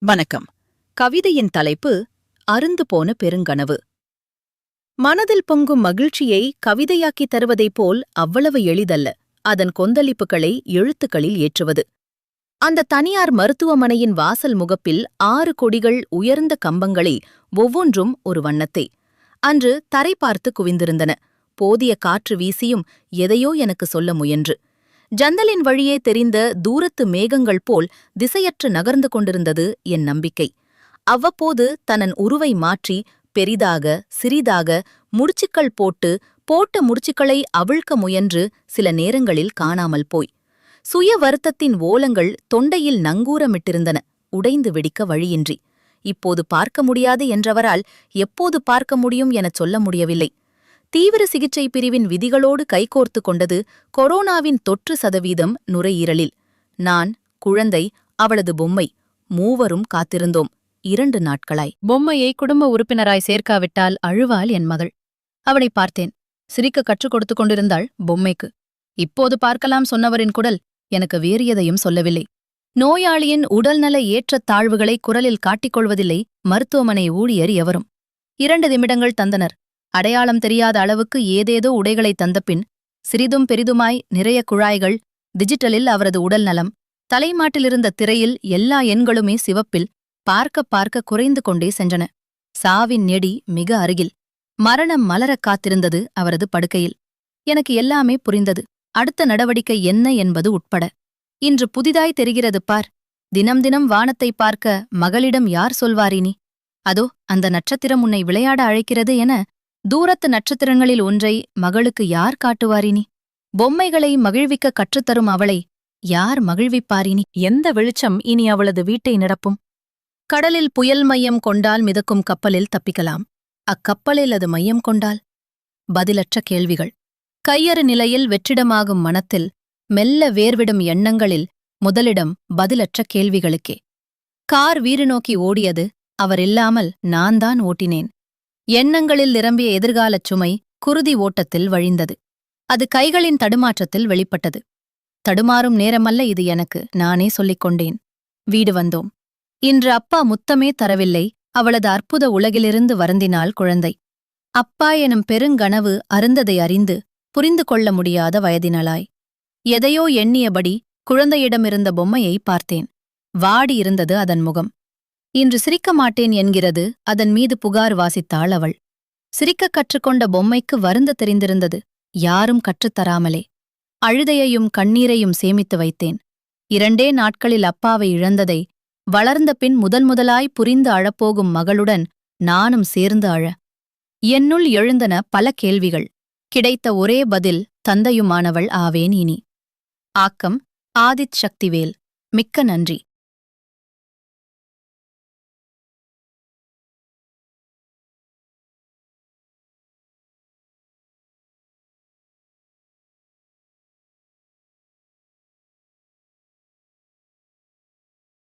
வணக்கம். கவிதையின் தலைப்பு அருந்து போன பெருங்கனவு. மனதில் பொங்கும் மகிழ்ச்சியை கவிதையாக்கித் தருவதைப் போல் அவ்வளவு எளிதல்ல அதன் கொந்தளிப்புகளை எழுத்துக்களில் ஏற்றுவது. அந்த தனியார் மருத்துவமனையின் வாசல் முகப்பில் 6 கொடிகள் உயர்ந்த கம்பங்களே, ஒவ்வொன்றும் ஒரு வண்ணத்தை. அன்று தரை பார்த்து குவிந்திருந்தன. போதிய காற்று வீசியும் எதையோ எனக்கு சொல்ல முயன்று. ஜன்னலின் வழியே தெரிந்த தூரத்து மேகங்கள் போல் திசையற்று நகர்ந்து கொண்டிருந்தது என் நம்பிக்கை. அவ்வப்போது தனன் உருவை மாற்றி பெரிதாக சிறிதாக முடிச்சுக்கள் போட்ட முடிச்சுக்களை அவிழ்க்க முயன்று சில நேரங்களில் காணாமல் போய் சுய வருத்தத்தின் ஓலங்கள் தொண்டையில் நங்கூரமிட்டிருந்தன, உடைந்து வெடிக்க வழியின்றி. இப்போது பார்க்க முடியாது என்றவரால் எப்போது பார்க்க முடியும் எனச் சொல்ல முடியவில்லை. தீவிர சிகிச்சை பிரிவின் விதிகளோடு கைகோர்த்து கொண்டது கொரோனாவின் தொற்று சதவீதம் நுரையீரலில். நான், குழந்தை, அவளது பொம்மை, மூவரும் காத்திருந்தோம் 2 நாட்களாய். பொம்மையை குடும்ப உறுப்பினராய் சேர்க்காவிட்டால் அழுவாள் என் மகள். அவளை பார்த்தேன். சிரிக்க கற்றுக் கொடுத்து கொண்டிருந்தாள் பொம்மைக்கு. இப்போது பார்க்கலாம் சொன்னவரின் குடல் எனக்கு வேறு எதையும் சொல்லவில்லை. நோயாளியின் உடல்நல ஏற்றத் தாழ்வுகளை குரலில் காட்டிக்கொள்வதில்லை மருத்துவமனை ஊழியர் எவரும். 2 நிமிடங்கள் தந்தனர். அடையாளம் தெரியாத அளவுக்கு ஏதேதோ உடைகளை தந்தபின் சிறிதும் பெரிதுமாய் நிறைய குழாய்கள், டிஜிட்டலில் அவரது உடல் நலம், தலைமாட்டிலிருந்த திரையில் எல்லா எண்களுமே சிவப்பில் பார்க்க குறைந்து கொண்டே சென்றன. சாவின் நெடி மிக அருகில். மரணம் மலரக் காத்திருந்தது அவரது படுக்கையில். எனக்கு எல்லாமே புரிந்தது. அடுத்த நடவடிக்கை என்ன என்பது உட்பட. இன்று புதிதாய் தெரிகிறது பார். தினம் தினம் வானத்தை பார்க்க மகளிடம் யார் சொல்வாரினி? அதோ அந்த நட்சத்திரம் உன்னை விளையாட அழைக்கிறது என தூரத்து நட்சத்திரங்களில் ஒன்றை மகளுக்கு யார் காட்டுவாரினி? பொம்மைகளை மகிழ்விக்க கற்றுத்தரும் அவளை யார் மகிழ்விப்பாரினி? எந்த வெளிச்சம் இனி அவளது வீட்டை நிரப்பும்? கடலில் புயல் மையம் கொண்டால் மிதக்கும் கப்பலில் தப்பிக்கலாம். அக்கப்பலில் அது மையம் கொண்டால்? பதிலற்ற கேள்விகள். கையறு நிலையில் வெற்றிடமாகும் மனத்தில் மெல்ல வேர்விடும் எண்ணங்களில் முதலிடம் பதிலற்ற கேள்விகளுக்கே. கார் வீறு நோக்கி ஓடியது. அவரில்லாமல் நான்தான் ஓட்டினேன். எண்ணங்களில் நிரம்பிய எதிர்காலச் சுமை குருதி ஓட்டத்தில் வழிந்தது. அது கைகளின் தடுமாற்றத்தில் வெளிப்பட்டது. தடுமாறும் நேரமல்ல இது எனக்கு, நானே சொல்லிக் கொண்டேன். வீடு வந்தோம். இன்று அப்பா முத்தமே தரவில்லை. அவளது அற்புத உலகிலிருந்து வருந்தினாள் குழந்தை. அப்பா எனும் பெருங்கனவு அருந்ததை அறிந்து புரிந்து கொள்ள முடியாத வயதினளாய். எதையோ எண்ணியபடி குழந்தையிடமிருந்த பொம்மையை பார்த்தேன். வாடியிருந்தது அதன் முகம். இன்று சிரிக்க மாட்டேன் என்கிறது அதன் மீது புகார் வாசித்தாள் அவள். சிரிக்கக் கற்றுக்கொண்ட பொம்மைக்கு வருந்த தெரிந்திருந்தது, யாரும் கற்றுத்தராமலே. அழுதையையும் கண்ணீரையும் சேமித்து வைத்தேன். 2 நாட்களில் அப்பாவை இழந்ததை வளர்ந்த பின் முதலாய் புரிந்து அழப்போகும் மகளுடன் நானும் சேர்ந்து அழ. என்னுள் எழுந்தன பல கேள்விகள். கிடைத்த ஒரே பதில் தந்தையுமானவள் ஆவேன் இனி. ஆக்கம் ஆதித் சக்திவேல். மிக்க நன்றி.